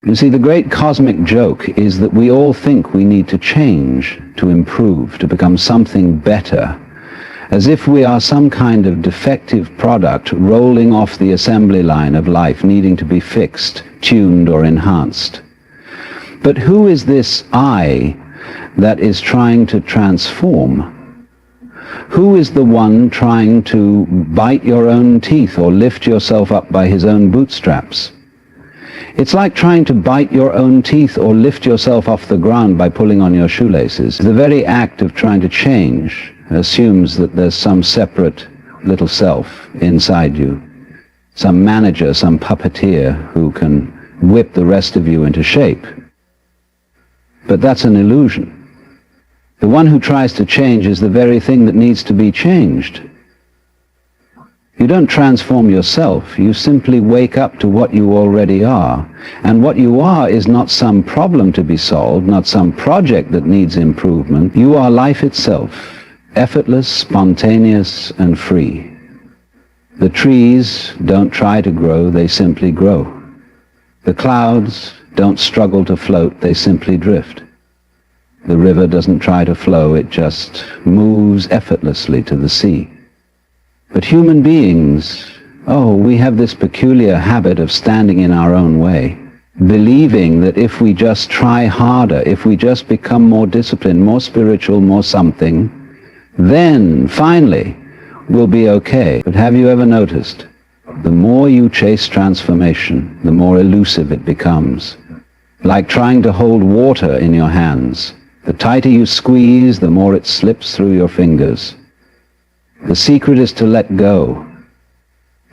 You see, the great cosmic joke is that we all think we need to change, to improve, to become something better, as if we are some kind of defective product rolling off the assembly line of life, needing to be fixed, tuned, or enhanced. But who is this I that is trying to transform? Who is the one trying to bite your own teeth or lift yourself up by his own bootstraps? It's like trying to bite your own teeth or lift yourself off the ground by pulling on your shoelaces. The very act of trying to change assumes that there's some separate little self inside you, some manager, some puppeteer who can whip the rest of you into shape. But that's an illusion. The one who tries to change is the very thing that needs to be changed. You don't transform yourself, you simply wake up to what you already are. And what you are is not some problem to be solved, not some project that needs improvement. You are life itself, effortless, spontaneous, and free. The trees don't try to grow, they simply grow. The clouds don't struggle to float, they simply drift. The river doesn't try to flow, it just moves effortlessly to the sea. But human beings, we have this peculiar habit of standing in our own way, believing that if we just try harder, if we just become more disciplined, more spiritual, more something, then finally we'll be okay. But have you ever noticed, the more you chase transformation, the more elusive it becomes. Like trying to hold water in your hands. The tighter you squeeze, the more it slips through your fingers. The secret is to let go,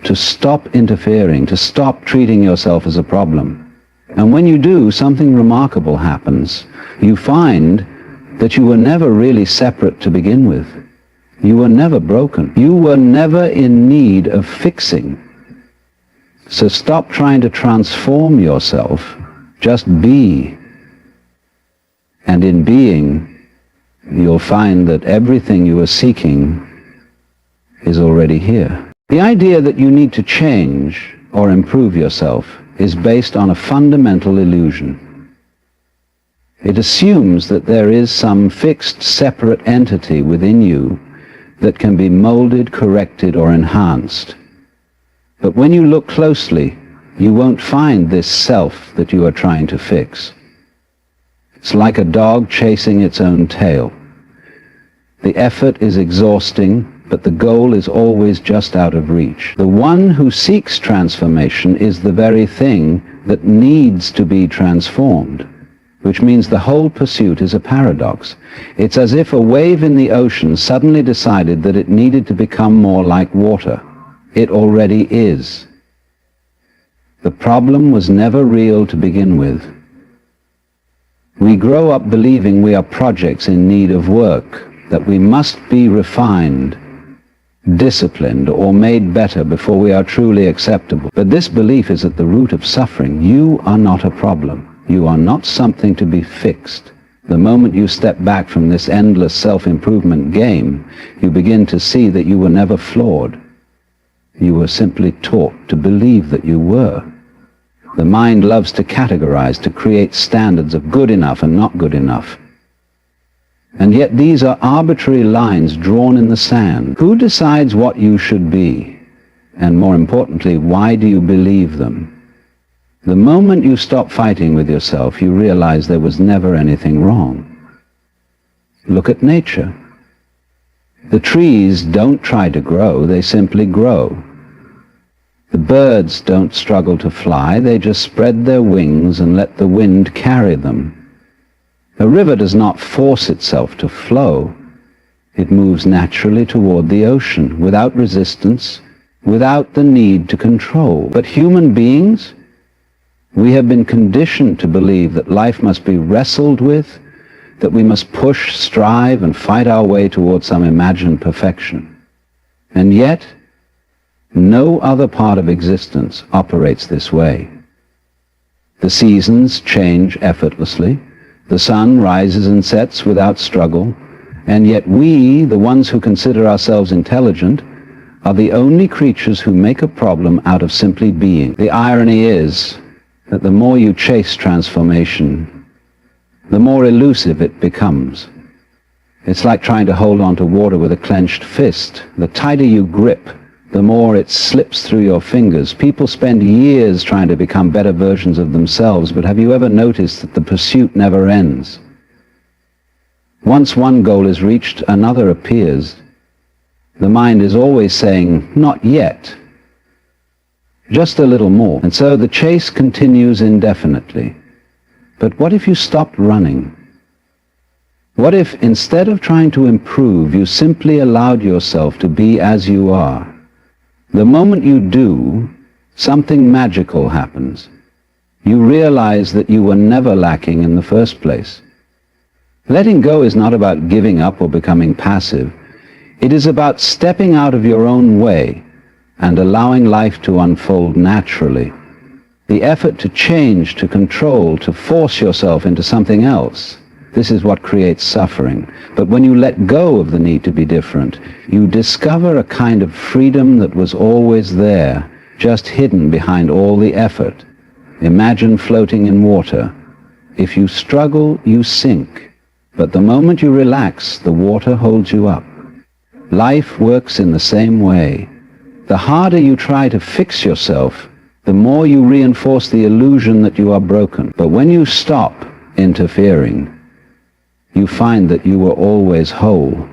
to stop interfering, to stop treating yourself as a problem. And when you do, something remarkable happens. You find that you were never really separate to begin with. You were never broken. You were never in need of fixing. So stop trying to transform yourself. Just be. And in being, you'll find that everything you are seeking is already here. The idea that you need to change or improve yourself is based on a fundamental illusion. It assumes that there is some fixed, separate entity within you that can be molded, corrected, or enhanced. But when you look closely, you won't find this self that you are trying to fix. It's like a dog chasing its own tail. The effort is exhausting, but the goal is always just out of reach. The one who seeks transformation is the very thing that needs to be transformed, which means the whole pursuit is a paradox. It's as if a wave in the ocean suddenly decided that it needed to become more like water. It already is. The problem was never real to begin with. We grow up believing we are projects in need of work, that we must be refined, disciplined, or made better before we are truly acceptable. But this belief is at the root of suffering. You are not a problem. You are not something to be fixed. The moment you step back from this endless self-improvement game, you begin to see that you were never flawed. You were simply taught to believe that you were. The mind loves to categorize, to create standards of good enough and not good enough. And yet these are arbitrary lines drawn in the sand. Who decides what you should be? And more importantly, why do you believe them? The moment you stop fighting with yourself, you realize there was never anything wrong. Look at nature. The trees don't try to grow, they simply grow. The birds don't struggle to fly, they just spread their wings and let the wind carry them. A river does not force itself to flow. It moves naturally toward the ocean, without resistance, without the need to control. But human beings, we have been conditioned to believe that life must be wrestled with, that we must push, strive, and fight our way toward some imagined perfection. And yet, no other part of existence operates this way. The seasons change effortlessly. The sun rises and sets without struggle, and yet we, the ones who consider ourselves intelligent, are the only creatures who make a problem out of simply being. The irony is that the more you chase transformation, the more elusive it becomes. It's like trying to hold on to water with a clenched fist. The tighter you grip, the more it slips through your fingers. People spend years trying to become better versions of themselves, but have you ever noticed that the pursuit never ends? Once one goal is reached, another appears. The mind is always saying, "Not yet. Just a little more." And so the chase continues indefinitely. But what if you stopped running? What if, instead of trying to improve, you simply allowed yourself to be as you are? The moment you do, something magical happens. You realize that you were never lacking in the first place. Letting go is not about giving up or becoming passive. It is about stepping out of your own way and allowing life to unfold naturally. The effort to change, to control, to force yourself into something else, this is what creates suffering. But when you let go of the need to be different, you discover a kind of freedom that was always there, just hidden behind all the effort. Imagine floating in water. If you struggle, you sink. But the moment you relax, the water holds you up. Life works in the same way. The harder you try to fix yourself, the more you reinforce the illusion that you are broken. But when you stop interfering, you find that you were always whole.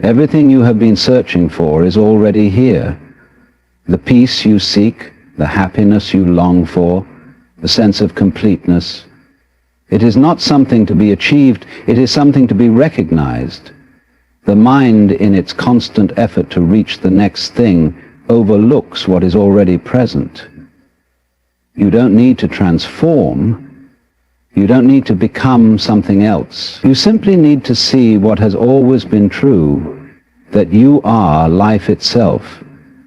Everything you have been searching for is already here. The peace you seek, the happiness you long for, the sense of completeness. It is not something to be achieved, it is something to be recognized. The mind, in its constant effort to reach the next thing, overlooks what is already present. You don't need to transform. You don't need to become something else. You simply need to see what has always been true, that you are life itself,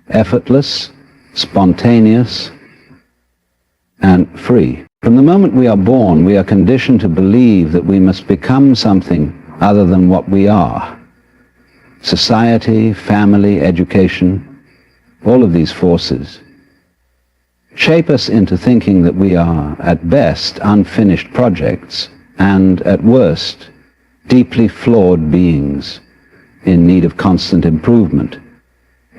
effortless, spontaneous, and free. From the moment we are born, we are conditioned to believe that we must become something other than what we are. Society, family, education, all of these forces shape us into thinking that we are, at best, unfinished projects, and, at worst, deeply flawed beings in need of constant improvement.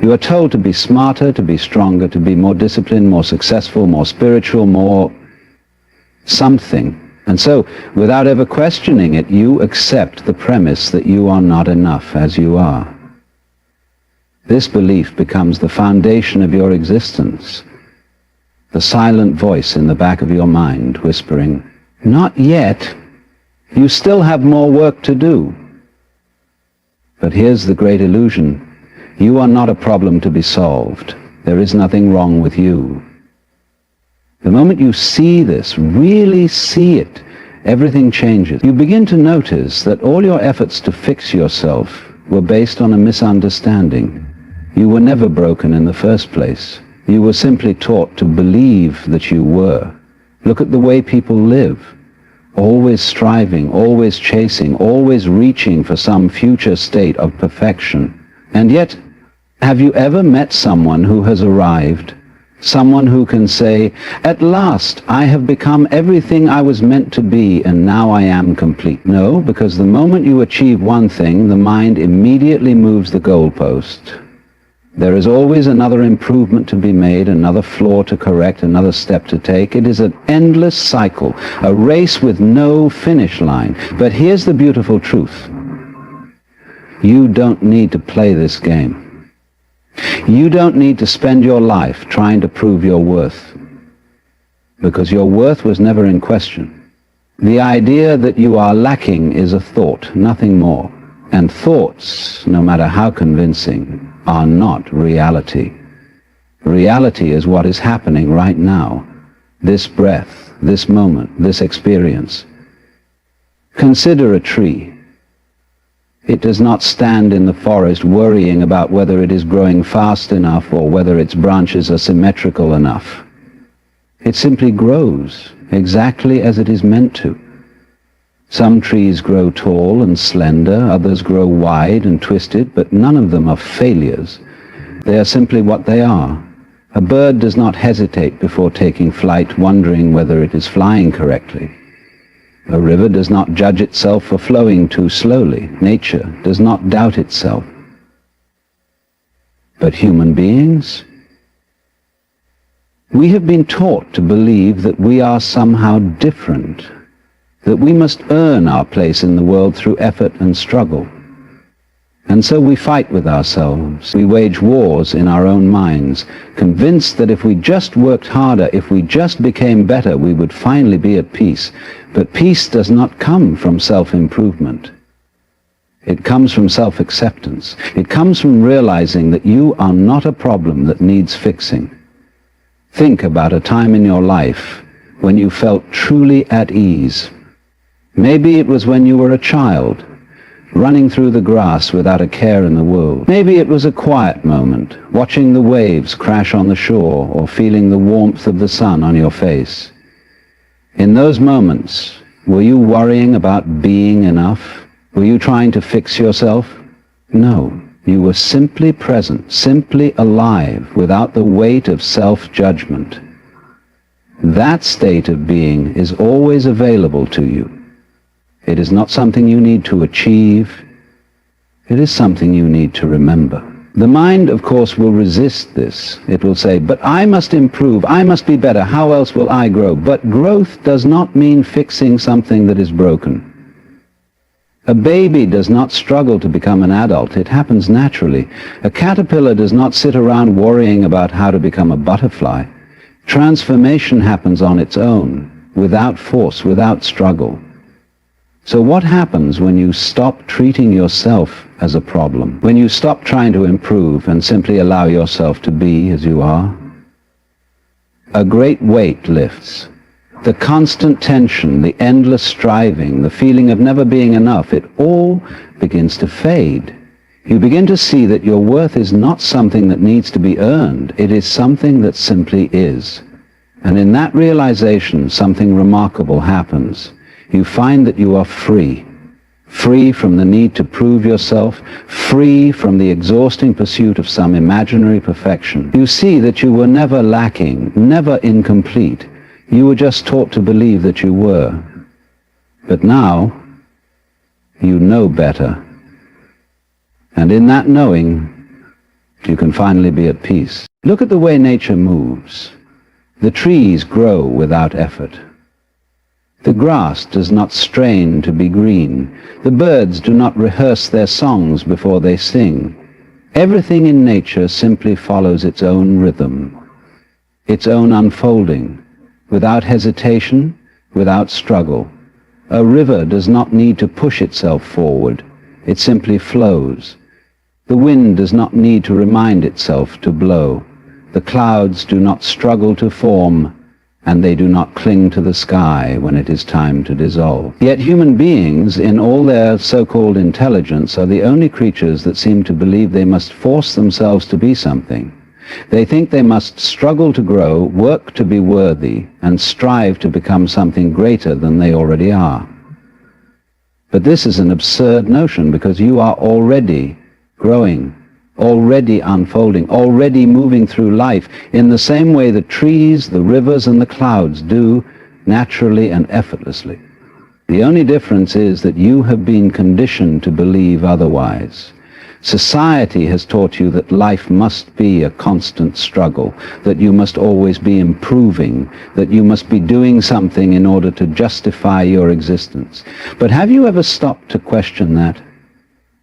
You are told to be smarter, to be stronger, to be more disciplined, more successful, more spiritual, more something. And so, without ever questioning it, you accept the premise that you are not enough as you are. This belief becomes the foundation of your existence. The silent voice in the back of your mind whispering, "Not yet. You still have more work to do." But here's the great illusion. You are not a problem to be solved. There is nothing wrong with you. The moment you see this, really see it, everything changes. You begin to notice that all your efforts to fix yourself were based on a misunderstanding. You were never broken in the first place. You were simply taught to believe that you were. Look at the way people live. Always striving, always chasing, always reaching for some future state of perfection. And yet, have you ever met someone who has arrived? Someone who can say, "At last, I have become everything I was meant to be, and now I am complete." No, because the moment you achieve one thing, the mind immediately moves the goalpost. There is always another improvement to be made, another flaw to correct, another step to take. It is an endless cycle, a race with no finish line. But here's the beautiful truth. You don't need to play this game. You don't need to spend your life trying to prove your worth, because your worth was never in question. The idea that you are lacking is a thought, nothing more. And thoughts, no matter how convincing, are not reality. Reality is what is happening right now, this breath, this moment, this experience. Consider a tree. It does not stand in the forest worrying about whether it is growing fast enough or whether its branches are symmetrical enough. It simply grows exactly as it is meant to. Some trees grow tall and slender, others grow wide and twisted, but none of them are failures. They are simply what they are, A bird does not hesitate before taking flight, wondering whether it is flying correctly. A river does not judge itself for flowing too slowly. Nature does not doubt itself. But human beings? We have been taught to believe that we are somehow different, that we must earn our place in the world through effort and struggle. And so we fight with ourselves. We wage wars in our own minds, convinced that if we just worked harder, if we just became better, we would finally be at peace. But peace does not come from self-improvement. It comes from self-acceptance. It comes from realizing that you are not a problem that needs fixing. Think about a time in your life when you felt truly at ease. Maybe it was when you were a child, running through the grass without a care in the world. Maybe it was a quiet moment, watching the waves crash on the shore or feeling the warmth of the sun on your face. In those moments, were you worrying about being enough? Were you trying to fix yourself? No, you were simply present, simply alive, without the weight of self-judgment. That state of being is always available to you. It is not something you need to achieve. It is something you need to remember. The mind, of course, will resist this. It will say, but I must improve, I must be better, how else will I grow? But growth does not mean fixing something that is broken. A baby does not struggle to become an adult. It happens naturally. A caterpillar does not sit around worrying about how to become a butterfly. Transformation happens on its own, without force, without struggle. So what happens when you stop treating yourself as a problem? When you stop trying to improve and simply allow yourself to be as you are? A great weight lifts. The constant tension, the endless striving, the feeling of never being enough, it all begins to fade. You begin to see that your worth is not something that needs to be earned. It is something that simply is. And in that realization, something remarkable happens. You find that you are free. Free from the need to prove yourself, free from the exhausting pursuit of some imaginary perfection. You see that you were never lacking, never incomplete. You were just taught to believe that you were. But now, you know better. And in that knowing, you can finally be at peace. Look at the way nature moves. The trees grow without effort. The grass does not strain to be green. The birds do not rehearse their songs before they sing. Everything in nature simply follows its own rhythm, its own unfolding, without hesitation, without struggle. A river does not need to push itself forward. It simply flows. The wind does not need to remind itself to blow. The clouds do not struggle to form, and they do not cling to the sky when it is time to dissolve. Yet human beings, in all their so-called intelligence, are the only creatures that seem to believe they must force themselves to be something. They think they must struggle to grow, work to be worthy, and strive to become something greater than they already are. But this is an absurd notion, because you are already growing, already unfolding, already moving through life in the same way the trees, the rivers, and the clouds do, naturally and effortlessly. The only difference is that you have been conditioned to believe otherwise. Society has taught you that life must be a constant struggle, that you must always be improving, that you must be doing something in order to justify your existence. But have you ever stopped to question that?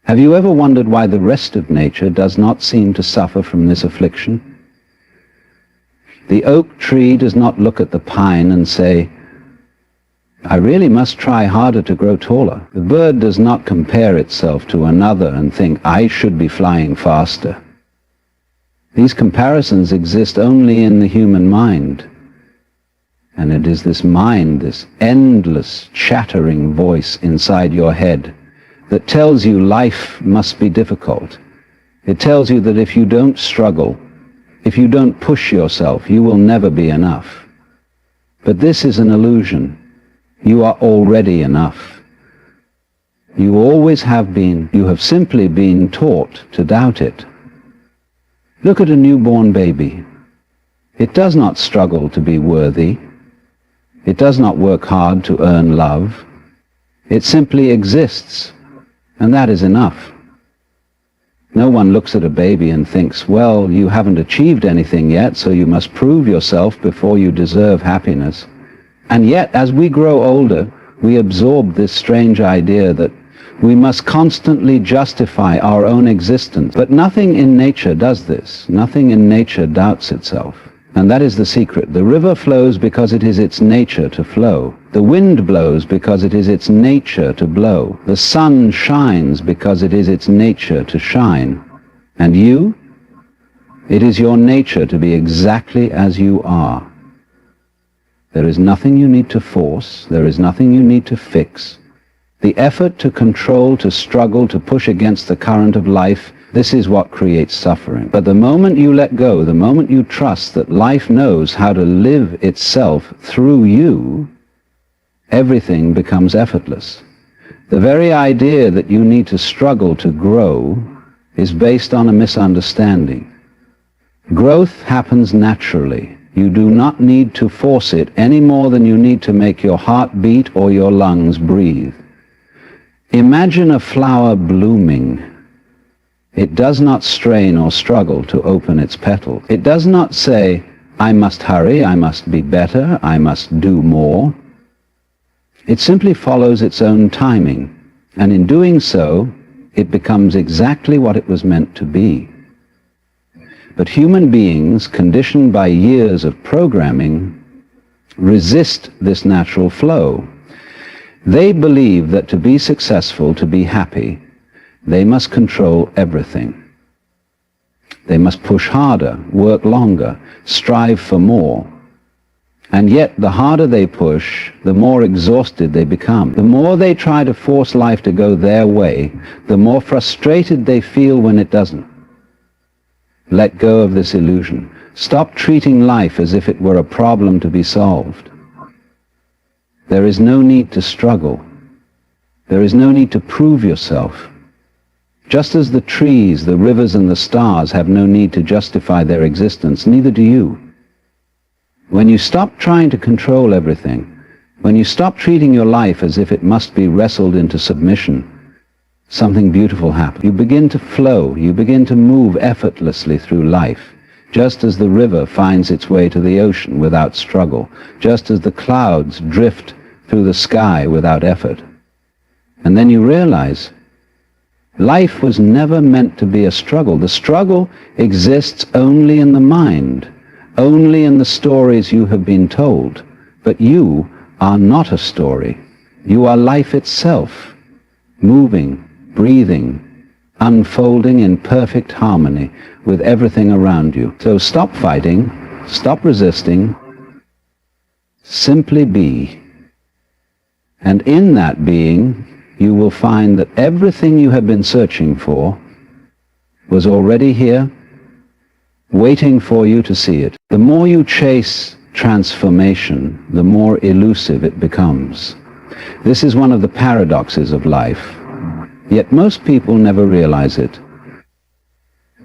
Have you ever wondered why the rest of nature does not seem to suffer from this affliction? The oak tree does not look at the pine and say, I really must try harder to grow taller. The bird does not compare itself to another and think, I should be flying faster. These comparisons exist only in the human mind. And it is this mind, this endless chattering voice inside your head, that tells you life must be difficult. It tells you that if you don't struggle, if you don't push yourself, you will never be enough. But this is an illusion. You are already enough. You always have been. You have simply been taught to doubt it. Look at a newborn baby. It does not struggle to be worthy. It does not work hard to earn love. It simply exists, and that is enough. No one looks at a baby and thinks, well, you haven't achieved anything yet, so you must prove yourself before you deserve happiness. And yet, as we grow older, we absorb this strange idea that we must constantly justify our own existence. But nothing in nature does this. Nothing in nature doubts itself. And that is the secret. The river flows because it is its nature to flow. The wind blows because it is its nature to blow. The sun shines because it is its nature to shine. And you? It is your nature to be exactly as you are. There is nothing you need to force. There is nothing you need to fix. The effort to control, to struggle, to push against the current of life, this is what creates suffering. But the moment you let go, the moment you trust that life knows how to live itself through you, everything becomes effortless. The very idea that you need to struggle to grow is based on a misunderstanding. Growth happens naturally. You do not need to force it any more than you need to make your heart beat or your lungs breathe. Imagine a flower blooming. It does not strain or struggle to open its petals. It does not say, I must hurry, I must be better, I must do more. It simply follows its own timing, and in doing so, it becomes exactly what it was meant to be. But human beings, conditioned by years of programming, resist this natural flow. They believe that to be successful, to be happy, they must control everything. They must push harder, work longer, strive for more. And yet, the harder they push, the more exhausted they become. The more they try to force life to go their way, the more frustrated they feel when it doesn't. Let go of this illusion. Stop treating life as if it were a problem to be solved. There is no need to struggle. There is no need to prove yourself. Just as the trees, the rivers, and the stars have no need to justify their existence, neither do you. When you stop trying to control everything, when you stop treating your life as if it must be wrestled into submission, something beautiful happens. You begin to flow, you begin to move effortlessly through life, just as the river finds its way to the ocean without struggle, just as the clouds drift through the sky without effort. And then you realize life was never meant to be a struggle. The struggle exists only in the mind, only in the stories you have been told. But you are not a story. You are life itself, moving, breathing, unfolding in perfect harmony with everything around you. So stop fighting, stop resisting, simply be. And in that being, you will find that everything you have been searching for was already here, waiting for you to see it. The more you chase transformation, the more elusive it becomes. This is one of the paradoxes of life, yet most people never realize it.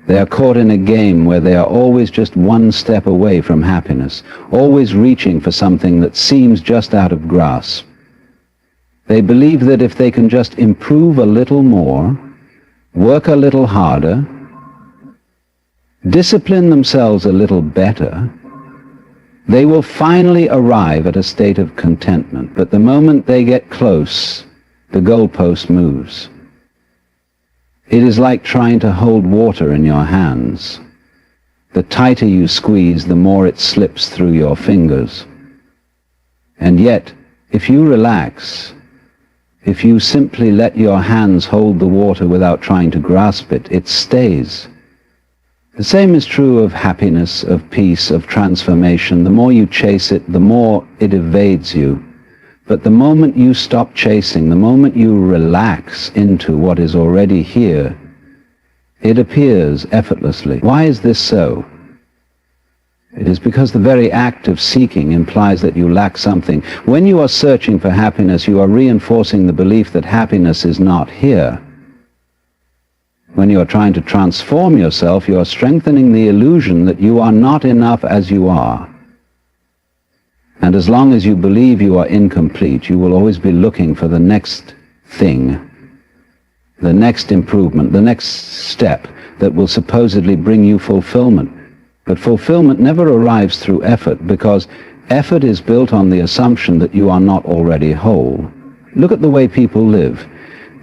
They are caught in a game where they are always just one step away from happiness, always reaching for something that seems just out of grasp. They believe that if they can just improve a little more, work a little harder, discipline themselves a little better, they will finally arrive at a state of contentment. But the moment they get close, the goalpost moves. It is like trying to hold water in your hands. The tighter you squeeze, the more it slips through your fingers. And yet, if you relax, if you simply let your hands hold the water without trying to grasp it, it stays. The same is true of happiness, of peace, of transformation. The more you chase it, the more it evades you. But the moment you stop chasing, the moment you relax into what is already here, it appears effortlessly. Why is this so? It is because the very act of seeking implies that you lack something. When you are searching for happiness, you are reinforcing the belief that happiness is not here. When you are trying to transform yourself, you are strengthening the illusion that you are not enough as you are. And as long as you believe you are incomplete, you will always be looking for the next thing, the next improvement, the next step that will supposedly bring you fulfillment. But fulfillment never arrives through effort, because effort is built on the assumption that you are not already whole. Look at the way people live.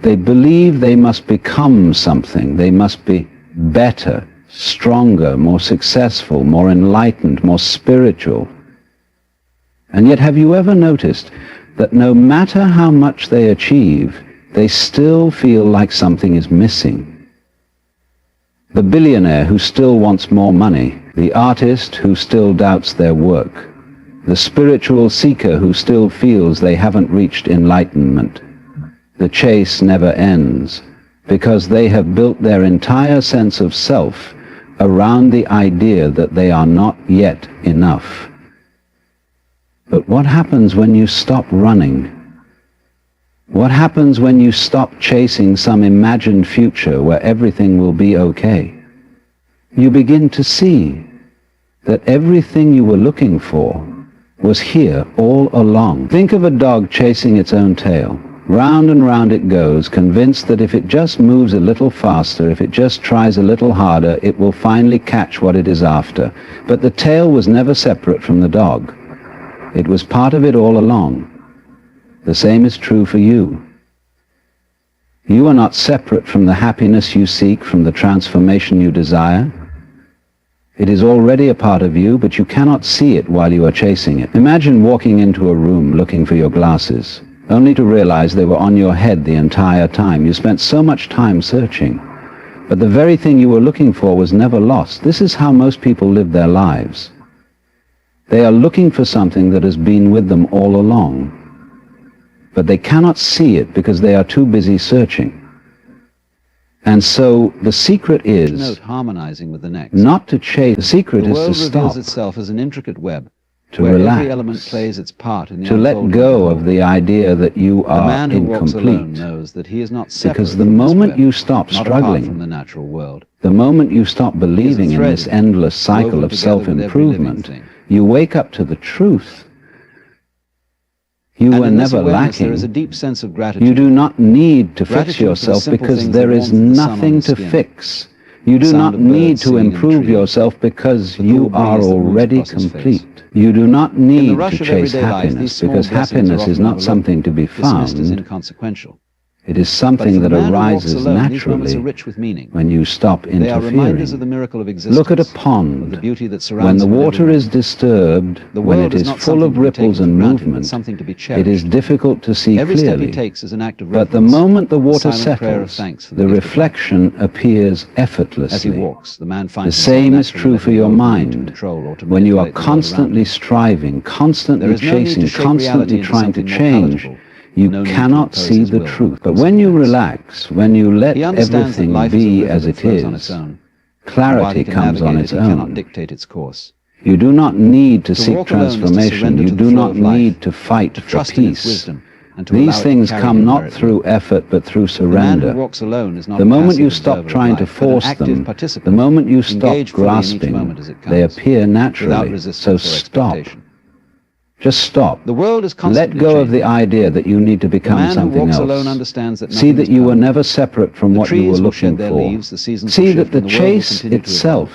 They believe they must become something. They must be better, stronger, more successful, more enlightened, more spiritual. And yet, have you ever noticed that no matter how much they achieve, they still feel like something is missing? The billionaire who still wants more money, the artist who still doubts their work, the spiritual seeker who still feels they haven't reached enlightenment. The chase never ends, because they have built their entire sense of self around the idea that they are not yet enough. But what happens when you stop running? What happens when you stop chasing some imagined future where everything will be okay? You begin to see that everything you were looking for was here all along. Think of a dog chasing its own tail. Round and round it goes, convinced that if it just moves a little faster, if it just tries a little harder, it will finally catch what it is after. But the tail was never separate from the dog. It was part of it all along. The same is true for you. You are not separate from the happiness you seek, from the transformation you desire. It is already a part of you, but you cannot see it while you are chasing it. Imagine walking into a room looking for your glasses, only to realize they were on your head the entire time. You spent so much time searching, but the very thing you were looking for was never lost. This is how most people live their lives. They are looking for something that has been with them all along, but they cannot see it because they are too busy searching. And so the secret is harmonizing with the next. Not to chase. The secret is to The world stop, reveals itself as an intricate web, to where relax, every element plays its part in the to let unfolding go whole. of the idea that you The are man who walks alone incomplete. knows that he is not separate Because the from this moment web, you stop not apart struggling, from the natural world. the moment you stop believing in thread this endless cycle woven of together with every self-improvement, living thing. you wake up to the truth. You And were in this never awareness, there lacking. is a deep sense of gratitude. You do not need to fix Gratitude for the yourself simple because things, there the is warmth of the sun on nothing the to skin, fix. You do sound not of birds need to singing in improve trees, yourself because the you cool are breeze that moves already across his face. complete. You do not In the need rush to of chase everyday life, these happiness, small because blessings are happiness is often not overlooked, something to be dismissed as found. inconsequential. It is But something for the that man who walks arises alone, these moments are naturally rich with meaning. when you stop They are reminders of the interfering. miracle of existence. Look at a of the pond. beauty that When surrounds the him at every water is moment. disturbed, The when world it is not full something of to be ripples taken and for granted, but movement, something to be it is cherished. difficult to see Every step he clearly. takes is an act of But the reverence, moment the water silent prayer of settles, thanks for the gift of life. reflection appears As he effortlessly. walks, the man The finds same himself is naturally true for letting your go of the need to mind. control or to When you are manipulate the world around constantly him. striving, There constantly is no need to chasing, shape constantly reality into trying to something more change, palatable. you No need to cannot impose see his the will on truth. the But when you consequence. relax, when you let He understands that everything life is a be river as that it flows on is, its own. And while clarity he can comes on navigate its it, he cannot own. dictate its course. You do not need to To seek walk alone is to transformation. surrender You to the do flow not of life, need to fight to for trust in its peace. wisdom, and to allow These it things to carry come him where not it through will. effort but through The man surrender. who walks alone is not The a moment passive you stop observer of trying to life, but an force active them, participant, the moment you stop engaged fully in each grasping, moment as it they comes, appear without naturally. resistance So or stop. expectation. Just stop. The world is Let constantly go of the changing. idea that you need to The become man who something walks else. alone understands that See nothing that is you were permanent. never separate from The what you were trees will looking shed their for. leaves, the seasons See will that shift, the and the world will chase continue to evolve. itself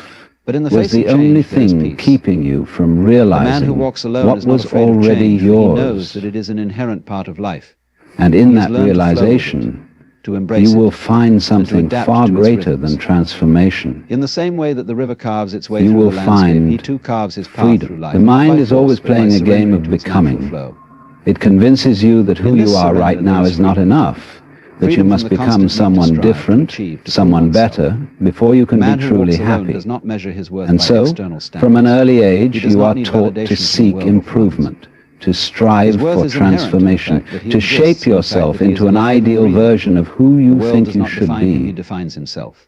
But in the was face of the only change, there is thing peace. keeping you from The man realizing who walks alone what is not was afraid of already change, for he knows yours. that it is an inherent part of life. And in He has that learned to flow with it, realization, to embrace you will it, find something adapt far to its greater rhythms. than transformation. In the same way that the river carves its way You through will the landscape, find he too carves his path freedom. through life. The not mind by is force, always but by playing a game surrendering of to its natural becoming. flow. It convinces you that who In you this are right surrender, now there is not freedom. enough, that you Freedom must from the become constant need to someone strive, to different, achieve, to prove someone oneself. better, before you The can man be who truly walks alone happy. does not measure his worth And by so, external standards. from an early He age, does you not are need taught validation to from the seek world or improvement, to strive His worth for is inherent in the transformation, fact that he to exists shape in the yourself fact that he is into an alive and ideal breathing. version of who The you world think does you not should define him, he be. defines himself.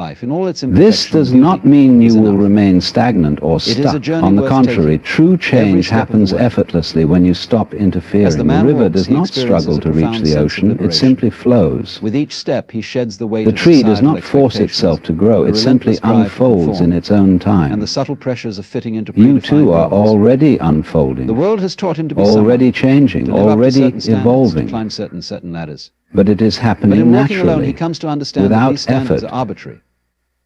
life in all its This imperfection does and not beauty mean is you will enough. remain stagnant or It is a stuck. journey On the worth contrary, taking, true change step of the happens way. effortlessly when you stop interfering. As the The man river walks, does he not experiences struggle a to reach profound the sense of ocean, it liberation. simply flows. With each step, he sheds the weight The of tree does societal not force expectations, itself to grow, the it simply relentless drive to unfolds conform, in its own time. and the subtle pressures of fitting into You predefined too are roles. already unfolding, The world has taught him to be already someone, changing, to live up to already certain standards, evolving. to climb certain ladders. But it is But happening in walking alone, he naturally, comes to understand that without these standards effort. are arbitrary.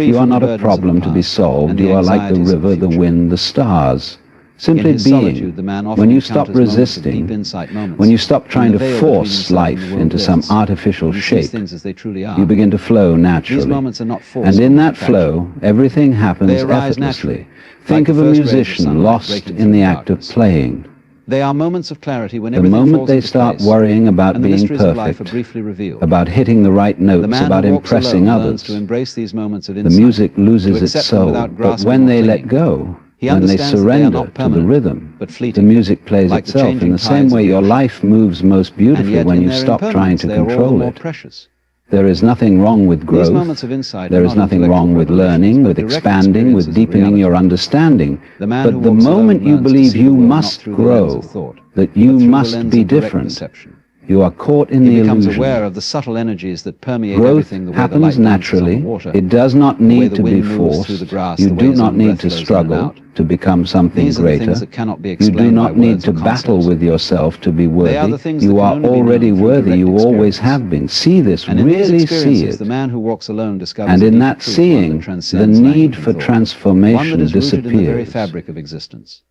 free you are from the not a burdens of problem the to be past solved. and the You are like the anxieties of the river, the future. wind, the stars. Simply In his being. solitude, the man often When you stop encounters moments of resisting, deep insight, moments when you stop when trying the to veil between force himself and life the world into some lifts, artificial and he sees shape, things as they truly are. you begin to flow naturally. These moments are not forced And in that attraction. flow, everything happens They arise effortlessly. naturally, Think like of the a first rays of musician sunlight lost breaking in through the the act of darkness. playing. They are moments of clarity when The everything moment falls they into start place, worrying about and the being mysteries of life are perfect, briefly revealed. about hitting the right The notes, man about who walks impressing alone learns others, to embrace these moments of the insight, music to loses its accept them soul. without But grasping when or they clinging. let go, He when they understands that they are surrender not to the permanent, rhythm, but the fleeting, music plays like the itself in changing the same tides of way the your ocean. life moves most And beautifully yet, when in you their stop trying impermanence, to they are all the control more it. precious. There is nothing wrong with These growth. moments of insight There are is not nothing intellectual wrong with revelations, learning, but with direct expanding, with experiences of deepening your reality. understanding. The man But who the walks alone moment you learns to believe see you the world not must through the lens of grow, thought, that but you through the must lens be of direct different, perception. you are caught in He the becomes aware illusion. of the subtle energies that permeate Growth everything, the way the happens light dances on the naturally. water, It does not the way need the to be wind moves through the forced. grass, You the way do his not own need breath to flows in and struggle out. to become something These are the greater. things that cannot be You do explained by not need words to or battle concepts. with yourself to be They are worthy. the things that You can are only be already known through worthy. direct You always experience. have been. See this, And in these really see experiences, it. the man who walks alone discovers And a in deeper that truth, one that seeing, the transcends need language for and thought, one that transformation is rooted in the very disappears. fabric of existence.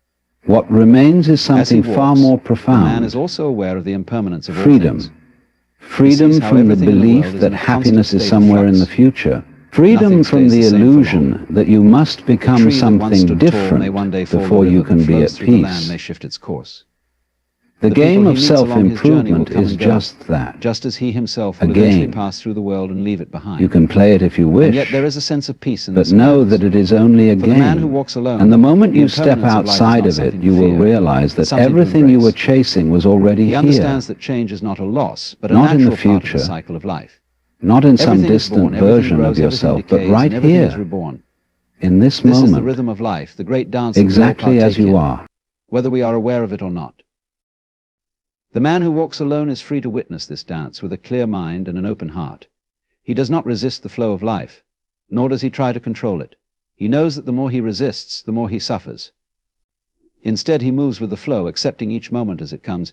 What remains is As he something walks, far more the man is profound. also aware of the impermanence of all Freedom. things. Freedom sees how from the everything in the belief world is that in a constant happiness is state of somewhere in flux. the future. Freedom Nothing from stays the the same for long. illusion that you must A become tree that once something stood tall may different one day fall before the you river can that be flows at through the land may peace. shift its course. The people game he of meets along his journey will self-improvement come is and go, just that. just as he himself A will eventually game. pass through the world and leave it behind. You can play it if you And yet wish, there is a sense of peace in but this know awareness. that it is only a For the man who game. walks alone, And the moment the you step impermanence of life is outside not of it, something you to will fear, realize but that something to everything you were embrace. chasing was already He here. understands that change is not a loss, but a Not in the natural part of the future, cycle of life. not in some Everything is born, distant everything version grows, of yourself, everything but decays, right and everything is here, reborn. in this This is the moment, rhythm of life, the great dance that we all exactly as partake you in, are. whether we are aware of it or not. The man who walks alone is free to witness this dance with a clear mind and an open heart. He does not resist the flow of life, nor does he try to control it. He knows that the more he resists, the more he suffers. Instead, he moves with the flow, accepting each moment as it comes,